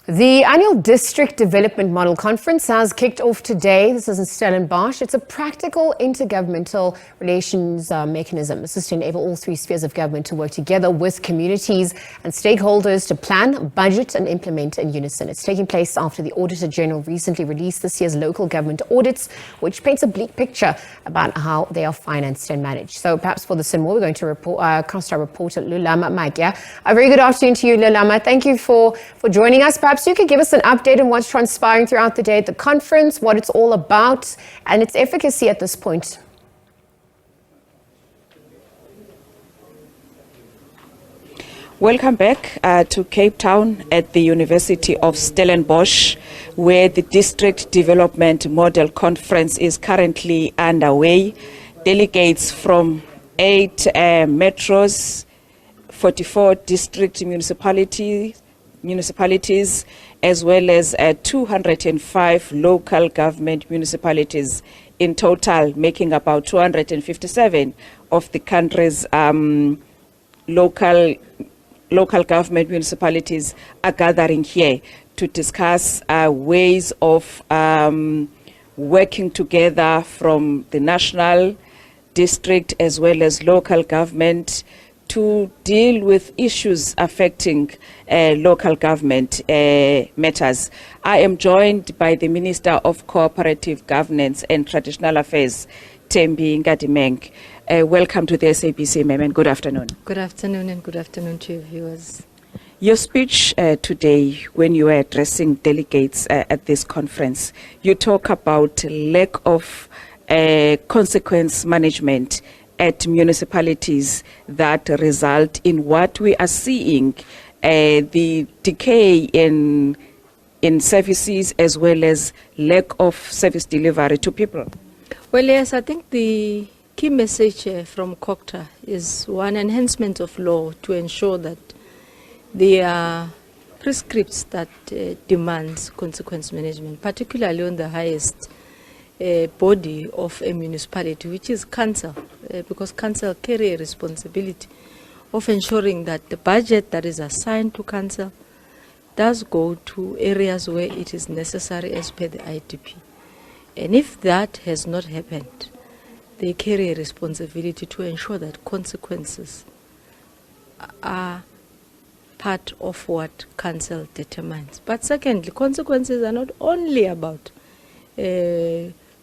The annual District Development Model Conference has kicked off today. This is in Stellenbosch. It's a practical intergovernmental relations mechanism. This is to enable all three spheres of government to work together with communities and stakeholders to plan, budget and implement in unison. It's taking place after the Auditor-General recently released this year's local government audits, which paints a bleak picture about how they are financed and managed. So perhaps for this and more, we're going to cast our reporter Lulama Matya. A very good afternoon to you, Lulama. Thank you for joining us. Perhaps you could give us an update on what's transpiring throughout the day at the conference, what it's all about, and its efficacy at this point. Welcome back to Cape Town at the University of Stellenbosch, where the District Development Model Conference is currently underway. Delegates from 8 metros, 44 district municipalities, as well as 205 local government municipalities in total, making about 257 of the country's local government municipalities are gathering here to discuss ways of working together from the national, district, as well as local government to deal with issues affecting local government matters. I am joined by the Minister of Cooperative Governance and Traditional Affairs, Thembi Nkadimeng. Welcome to the SABC, ma'am, and good afternoon. Good afternoon, and good afternoon to your viewers. Your speech today, when you were addressing delegates at this conference, you talk about lack of consequence management at municipalities that result in what we are seeing, the decay in services as well as lack of service delivery to people. Well, yes, I think the key message from COGTA is one, enhancement of law to ensure that there are prescripts that demands consequence management, particularly on the highest body of a municipality, which is council, because council carry a responsibility of ensuring that the budget that is assigned to council does go to areas where it is necessary as per the IDP. And if that has not happened, they carry a responsibility to ensure that consequences are part of what council determines. But secondly, consequences are not only about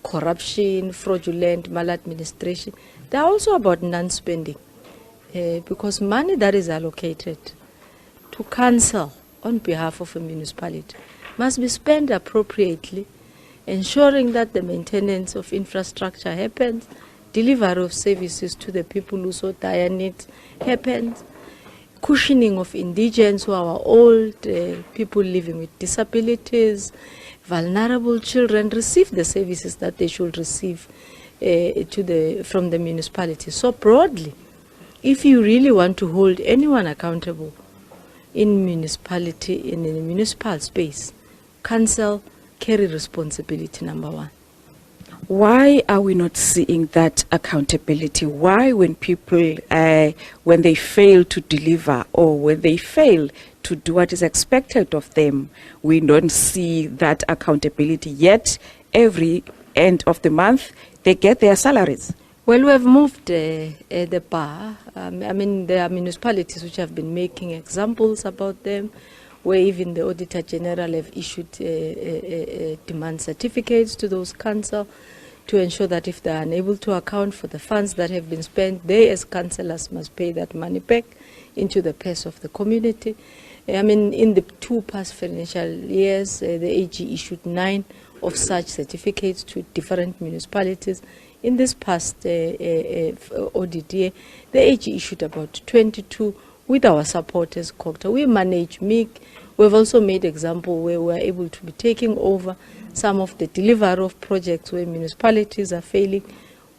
corruption, fraudulent, maladministration. They are also about non-spending, because money that is allocated to council on behalf of a municipality must be spent appropriately, ensuring that the maintenance of infrastructure happens, delivery of services to the people who so dire needs happens, cushioning of indigents who are old, people living with disabilities, vulnerable children receive the services that they should receive from the municipality. So broadly, if you really want to hold anyone accountable in municipality, in a municipal space, council carry responsibility, number one. Why are we not seeing that accountability? Why, when people, when they fail to deliver or when they fail to do what is expected of them, we don't see that accountability, yet every end of the month they get their salaries? Well, we have moved the bar. I mean, there are municipalities which have been making examples about them, where even the Auditor-General have issued demand certificates to those council to ensure that if they are unable to account for the funds that have been spent, they as councillors must pay that money back into the purse of the community. I mean, in the 2 past financial years, the AG issued 9 of such certificates to different municipalities. In this past audit year, the AG issued about 22 with our support as COGTA. We manage MIG. We've also made example where we're able to be taking over some of the delivery of projects where municipalities are failing.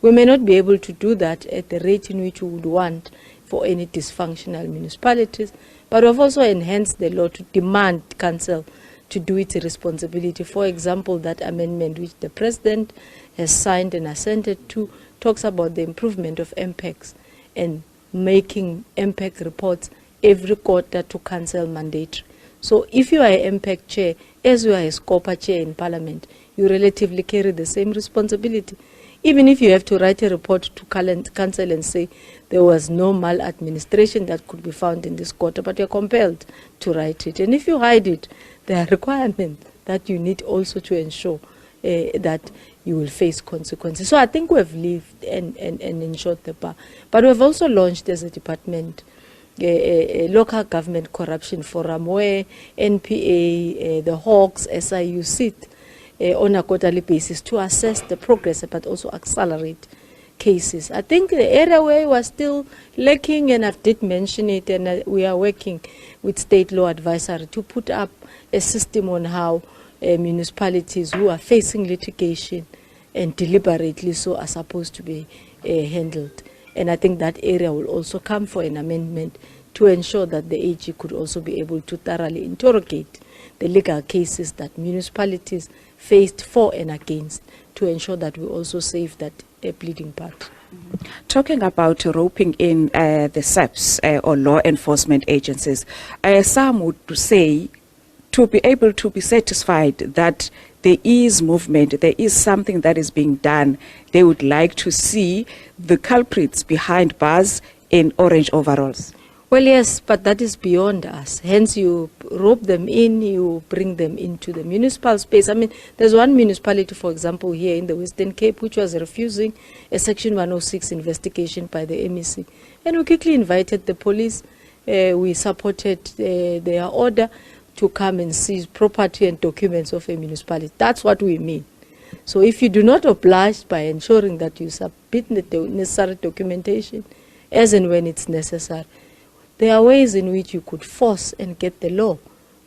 We may not be able to do that at the rate in which we would want for any dysfunctional municipalities, but we've also enhanced the law to demand council to do its responsibility. For example, that amendment which the President has signed and assented to talks about the improvement of MPECs and making MPEC reports every quarter to council mandatory. So if you are an MPEC chair, as you are a SCOPA chair in Parliament, you relatively carry the same responsibility. Even if you have to write a report to council and say there was no maladministration that could be found in this quarter, but you're compelled to write it. And if you hide it, there are requirements that you need also to ensure that you will face consequences. So I think we have lived and ensured the bar. But we have also launched as a department a local government corruption forum where NPA, the Hawks, SIU sit on a quarterly basis to assess the progress but also accelerate cases. I think the area where we were still lacking, and I did mention it, and we are working with State Law Advisory to put up a system on how municipalities who are facing litigation and deliberately so are supposed to be handled. And I think that area will also come for an amendment to ensure that the AG could also be able to thoroughly interrogate the legal cases that municipalities faced for and against, to ensure that we also save that bleeding part. Talking about roping in the SABC or law enforcement agencies, some would say to be able to be satisfied that there is movement, there is something that is being done, they would like to see the culprits behind bars in orange overalls. Well, yes, but that is beyond us. Hence, you rope them in, you bring them into the municipal space. I mean, there's one municipality, for example, here in the Western Cape, which was refusing a Section 106 investigation by the MEC. And we quickly invited the police. We supported their order to come and seize property and documents of a municipality. That's what we mean. So if you do not oblige by ensuring that you submit the necessary documentation as and when it's necessary, there are ways in which you could force and get the law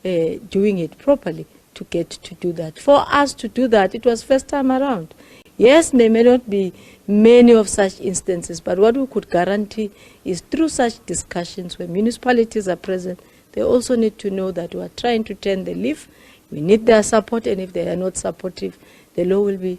doing it properly to get to do that. For us to do that, it was first time around. Yes, there may not be many of such instances, but what we could guarantee is through such discussions where municipalities are present, they also need to know that we are trying to turn the leaf. We need their support, and if they are not supportive, the law will be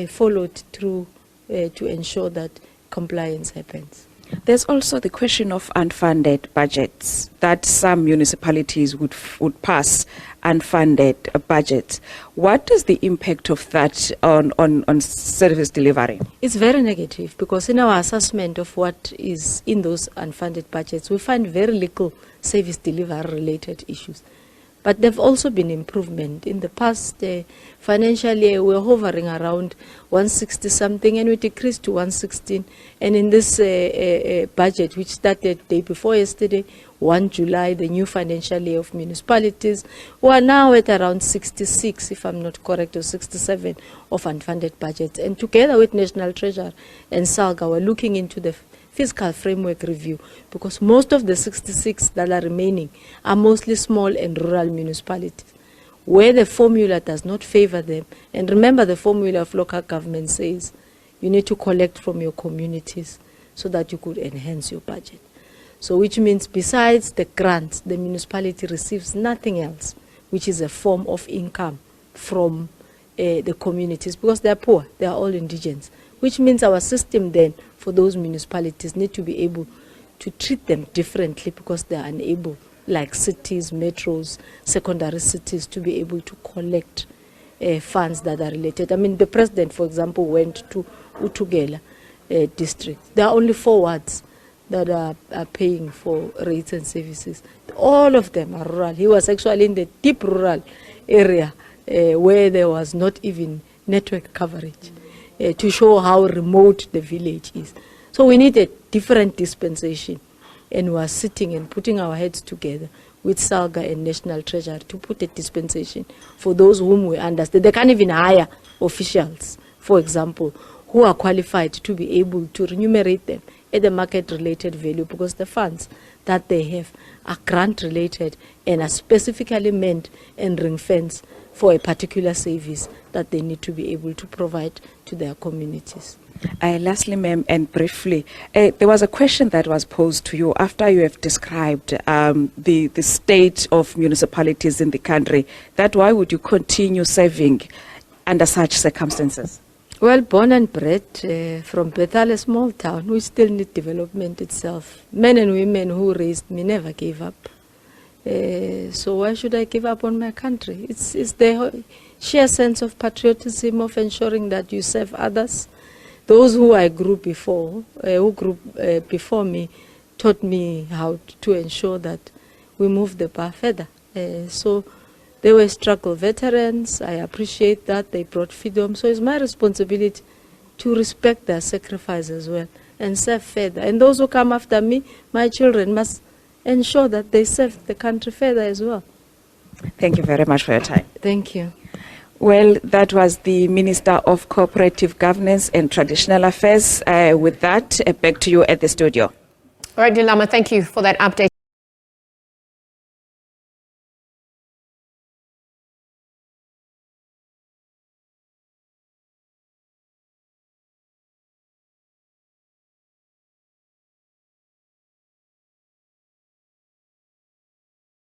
followed through to ensure that compliance happens. There's also the question of unfunded budgets, that some municipalities would pass unfunded budgets. What is the impact of that on service delivery? It's very negative, because in our assessment of what is in those unfunded budgets, we find very little service delivery related issues. But there have also been improvement. In the past financial year, we were hovering around 160 something, and we decreased to 116. And in this budget, which started the day before yesterday, 1 July, the new financial year of municipalities, we are now at around 66, if I'm not correct, or 67 of unfunded budgets. And together with National Treasury and SALGA, we're looking into the fiscal framework review, because most of the 66 that are remaining are mostly small and rural municipalities, where the formula does not favor them. And remember, the formula of local government says you need to collect from your communities so that you could enhance your budget. So which means besides the grants, the municipality receives nothing else, which is a form of income from the communities, because they are poor, they are all indigents, which means our system then for those municipalities need to be able to treat them differently, because they are unable, like cities, metros, secondary cities, to be able to collect funds that are related. I mean, the president, for example, went to Utugela district. There are only 4 wards that are paying for rates and services. All of them are rural. He was actually in the deep rural area where there was not even network coverage, to show how remote the village is. So we need a different dispensation, and we are sitting and putting our heads together with SALGA and National Treasury to put a dispensation for those whom we understand. They can't even hire officials, for example, who are qualified to be able to remunerate them at the market-related value, because the funds that they have are grant-related and are specifically meant and ring-fenced for a particular service that they need to be able to provide to their communities. Lastly, ma'am, and briefly, there was a question that was posed to you after you have described the state of municipalities in the country, that why would you continue serving under such circumstances? Well, born and bred from Bethel, a small town, we still need development itself. Men and women who raised me never gave up. So why should I give up on my country? It's the sheer sense of patriotism, of ensuring that you serve others. Those who I grew before, before me, taught me how to ensure that we move the bar further. So they were struggle veterans. I appreciate that. They brought freedom. So it's my responsibility to respect their sacrifice as well and serve further. And those who come after me, my children, must ensure that they serve the country further as well. Thank you very much for your time. Thank you. Well, that was the Minister of Cooperative Governance and Traditional Affairs. With that, back to you at the studio. All right, Lulama, thank you for that update.